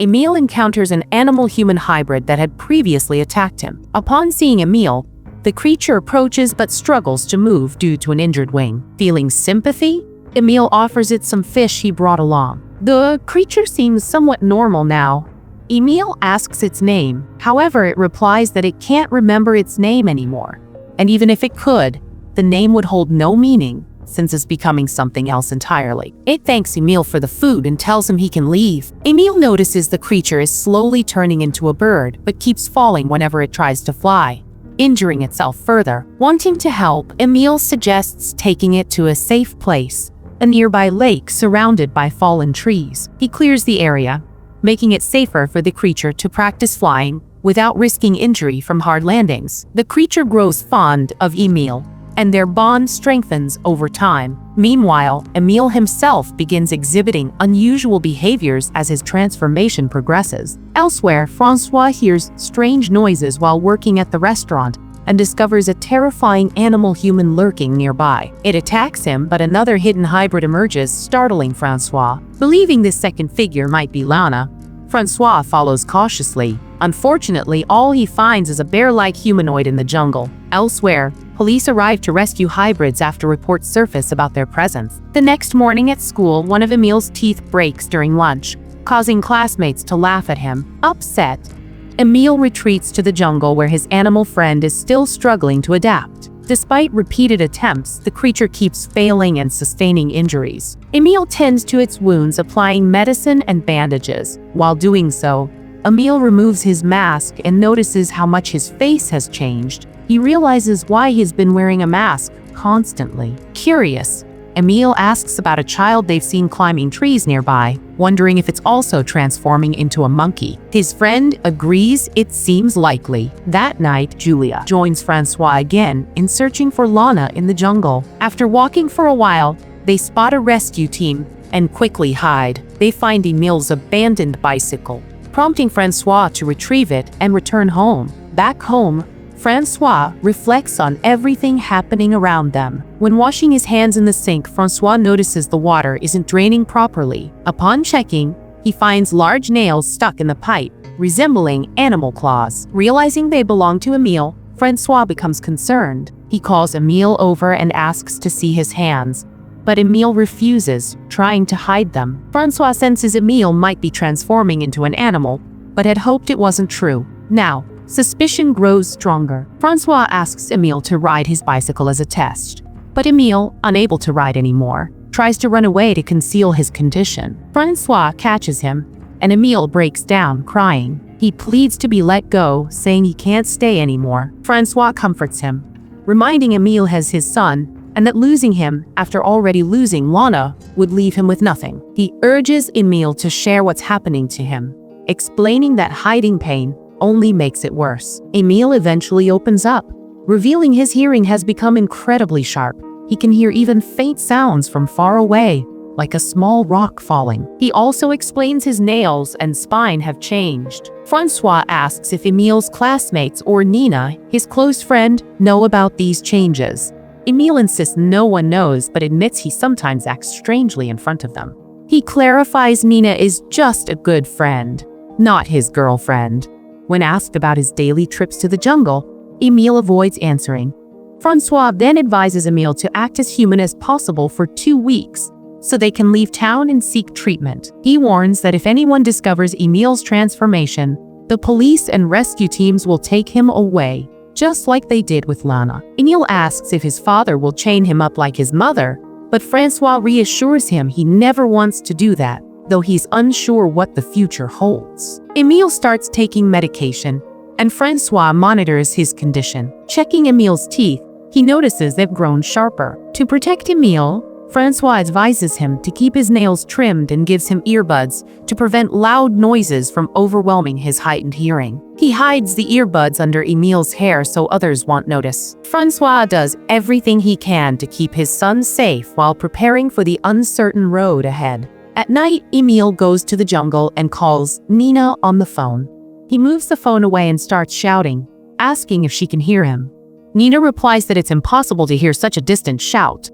Emil encounters an animal-human hybrid that had previously attacked him. Upon seeing Emil, the creature approaches but struggles to move due to an injured wing. Feeling sympathy, Emil offers it some fish he brought along. The creature seems somewhat normal now. Emil asks its name, however it replies that it can't remember its name anymore. And even if it could, the name would hold no meaning, since it's becoming something else entirely. It thanks Emil for the food and tells him he can leave. Emil notices the creature is slowly turning into a bird, but keeps falling whenever it tries to fly, injuring itself further. Wanting to help, Emil suggests taking it to a safe place, a nearby lake surrounded by fallen trees. He clears the area, making it safer for the creature to practice flying without risking injury from hard landings. The creature grows fond of Emil, and their bond strengthens over time. Meanwhile, Emil himself begins exhibiting unusual behaviors as his transformation progresses. Elsewhere, Francois hears strange noises while working at the restaurant and discovers a terrifying animal-human lurking nearby. It attacks him, but another hidden hybrid emerges, startling Francois. Believing this second figure might be Lana, Francois follows cautiously. Unfortunately, all he finds is a bear-like humanoid in the jungle. Elsewhere, police arrive to rescue hybrids after reports surface about their presence. The next morning at school, one of Emil's teeth breaks during lunch, causing classmates to laugh at him. Upset, Emil retreats to the jungle where his animal friend is still struggling to adapt. Despite repeated attempts, the creature keeps failing and sustaining injuries. Emil tends to its wounds, applying medicine and bandages. While doing so, Emil removes his mask and notices how much his face has changed. He realizes why he's been wearing a mask constantly. Curious, Emil asks about a child they've seen climbing trees nearby, wondering if it's also transforming into a monkey. His friend agrees it seems likely. That night, Julia joins Francois again in searching for Lana in the jungle. After walking for a while, they spot a rescue team and quickly hide. They find Emil's abandoned bicycle, prompting Francois to retrieve it and return home. Back home, Francois reflects on everything happening around them. When washing his hands in the sink, Francois notices the water isn't draining properly. Upon checking, he finds large nails stuck in the pipe, resembling animal claws. Realizing they belong to Emil, Francois becomes concerned. He calls Emil over and asks to see his hands, but Emil refuses, trying to hide them. Francois senses Emil might be transforming into an animal, but had hoped it wasn't true. Now, suspicion grows stronger. Francois asks Emil to ride his bicycle as a test, but Emil, unable to ride anymore, tries to run away to conceal his condition. Francois catches him, and Emil breaks down, crying. He pleads to be let go, saying he can't stay anymore. Francois comforts him, reminding Emil has his son, and that losing him, after already losing Lana, would leave him with nothing. He urges Emil to share what's happening to him, explaining that hiding pain only makes it worse. Emil eventually opens up, revealing his hearing has become incredibly sharp. He can hear even faint sounds from far away, like a small rock falling. He also explains his nails and spine have changed. Francois asks if Emil's classmates or Nina, his close friend, know about these changes. Emil insists no one knows, but admits he sometimes acts strangely in front of them. He clarifies Nina is just a good friend, not his girlfriend. When asked about his daily trips to the jungle, Emil avoids answering. Francois then advises Emil to act as human as possible for 2 weeks, so they can leave town and seek treatment. He warns that if anyone discovers Emil's transformation, the police and rescue teams will take him away, just like they did with Lana. Emil asks if his father will chain him up like his mother, but Francois reassures him he never wants to do that, though he's unsure what the future holds. Emil starts taking medication, and Francois monitors his condition. Checking Emil's teeth, he notices they've grown sharper. To protect Emil, Francois advises him to keep his nails trimmed and gives him earbuds to prevent loud noises from overwhelming his heightened hearing. He hides the earbuds under Emil's hair so others won't notice. Francois does everything he can to keep his son safe while preparing for the uncertain road ahead. At night, Emil goes to the jungle and calls Nina on the phone. He moves the phone away and starts shouting, asking if she can hear him. Nina replies that it's impossible to hear such a distant shout.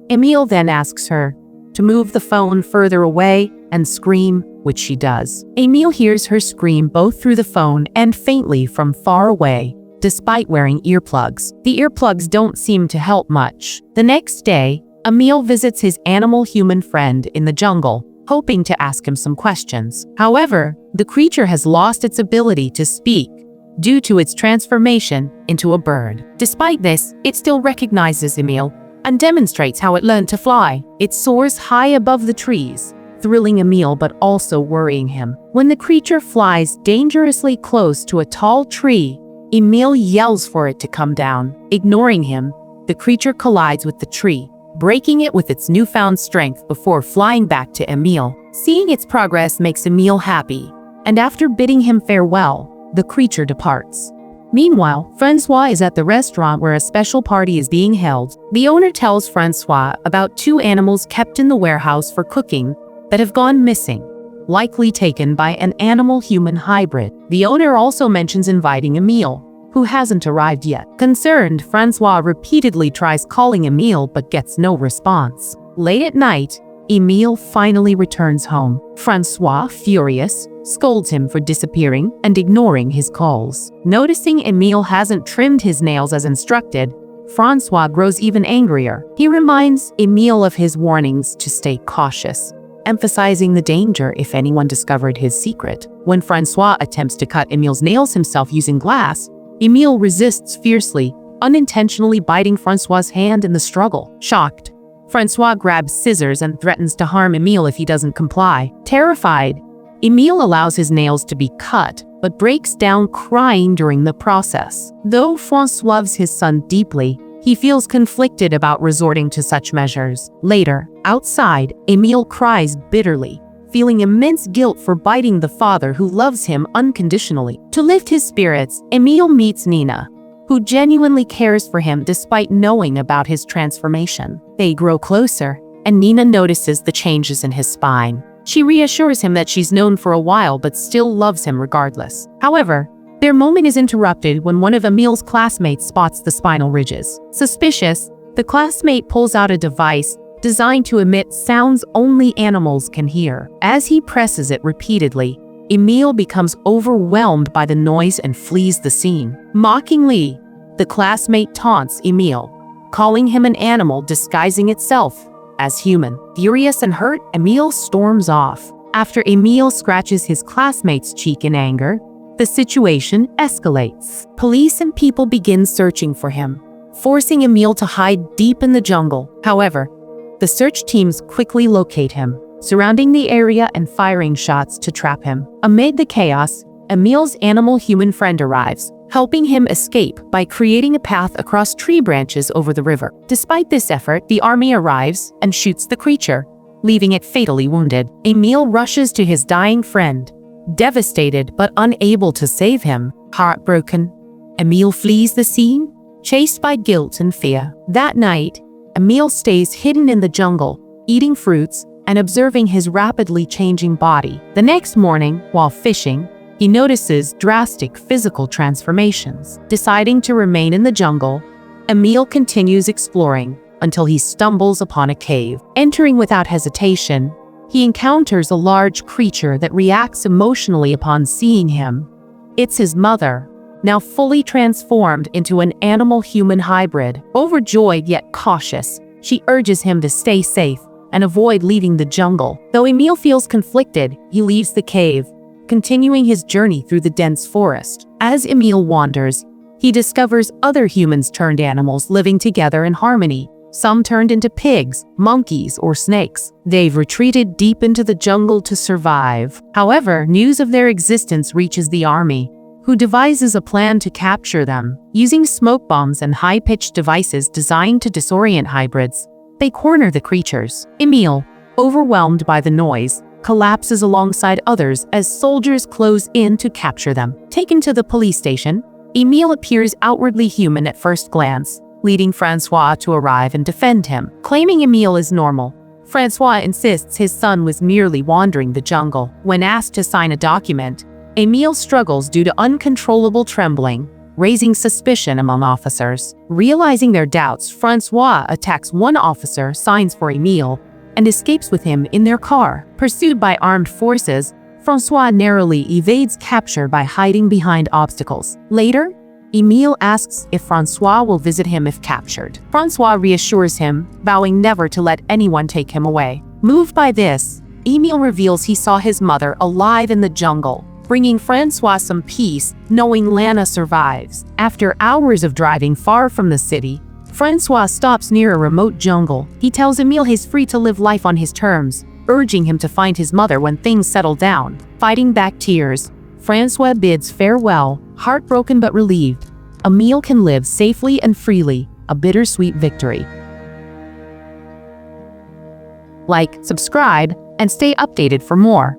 Emil then asks her to move the phone further away and scream, which she does. Emil hears her scream both through the phone and faintly from far away, despite wearing earplugs. The earplugs don't seem to help much. The next day, Emil visits his animal-human friend in the jungle, hoping to ask him some questions. However, the creature has lost its ability to speak due to its transformation into a bird. Despite this, it still recognizes Emil and demonstrates how it learned to fly. It soars high above the trees, thrilling Emil but also worrying him. When the creature flies dangerously close to a tall tree, Emil yells for it to come down. Ignoring him, the creature collides with the tree, breaking it with its newfound strength before flying back to Emil. Seeing its progress makes Emil happy, and after bidding him farewell, the creature departs. Meanwhile, Francois is at the restaurant where a special party is being held. The owner tells Francois about 2 animals kept in the warehouse for cooking that have gone missing, likely taken by an animal-human hybrid. The owner also mentions inviting Emil, who hasn't arrived yet. Concerned, Francois repeatedly tries calling Emil but gets no response. Late at night, Emil finally returns home. Francois, furious, scolds him for disappearing and ignoring his calls. Noticing Emil hasn't trimmed his nails as instructed, Francois grows even angrier. He reminds Emil of his warnings to stay cautious, emphasizing the danger if anyone discovered his secret. When Francois attempts to cut Emil's nails himself using glass, Emil resists fiercely, unintentionally biting Francois's hand in the struggle. Shocked, Francois grabs scissors and threatens to harm Emil if he doesn't comply. Terrified, Emil allows his nails to be cut, but breaks down crying during the process. Though Francois loves his son deeply, he feels conflicted about resorting to such measures. Later, outside, Emil cries bitterly, feeling immense guilt for biting the father who loves him unconditionally. To lift his spirits, Emil meets Nina, who genuinely cares for him despite knowing about his transformation. They grow closer, and Nina notices the changes in his spine. She reassures him that she's known for a while but still loves him regardless. However, their moment is interrupted when one of Emil's classmates spots the spinal ridges. Suspicious, the classmate pulls out a device designed to emit sounds only animals can hear. As he presses it repeatedly, Emil becomes overwhelmed by the noise and flees the scene. Mockingly, the classmate taunts Emil, calling him an animal disguising itself as human. Furious and hurt, Emil storms off. After Emil scratches his classmate's cheek in anger, the situation escalates. Police and people begin searching for him, forcing Emil to hide deep in the jungle. However, the search teams quickly locate him, surrounding the area and firing shots to trap him. Amid the chaos, Emil's animal-human friend arrives, helping him escape by creating a path across tree branches over the river. Despite this effort, the army arrives and shoots the creature, leaving it fatally wounded. Emil rushes to his dying friend, devastated but unable to save him. Heartbroken, Emil flees the scene, chased by guilt and fear. That night, Emil stays hidden in the jungle, eating fruits and observing his rapidly changing body. The next morning, while fishing, he notices drastic physical transformations. Deciding to remain in the jungle, Emil continues exploring until he stumbles upon a cave. Entering without hesitation, he encounters a large creature that reacts emotionally upon seeing him. It's his mother, now fully transformed into an animal-human hybrid. Overjoyed yet cautious, she urges him to stay safe and avoid leaving the jungle. Though Emil feels conflicted, he leaves the cave, continuing his journey through the dense forest. As Emil wanders, he discovers other humans turned animals living together in harmony. Some turned into pigs, monkeys, or snakes. They've retreated deep into the jungle to survive. However, news of their existence reaches the army, who devises a plan to capture them. Using smoke bombs and high-pitched devices designed to disorient hybrids, they corner the creatures. Emil, overwhelmed by the noise, collapses alongside others as soldiers close in to capture them. Taken to the police station, Emil appears outwardly human at first glance, leading Francois to arrive and defend him. Claiming Emil is normal, Francois insists his son was merely wandering the jungle. When asked to sign a document, Emil struggles due to uncontrollable trembling, raising suspicion among officers. Realizing their doubts, Francois attacks one officer, signs for Emil, and escapes with him in their car. Pursued by armed forces, Francois narrowly evades capture by hiding behind obstacles. Later, Emil asks if Francois will visit him if captured. Francois reassures him, vowing never to let anyone take him away. Moved by this, Emil reveals he saw his mother alive in the jungle, bringing Francois some peace, knowing Lana survives. After hours of driving far from the city, Francois stops near a remote jungle. He tells Emil he's free to live life on his terms, urging him to find his mother when things settle down. Fighting back tears, Francois bids farewell, heartbroken but relieved. Emil can live safely and freely, a bittersweet victory. Like, subscribe, and stay updated for more.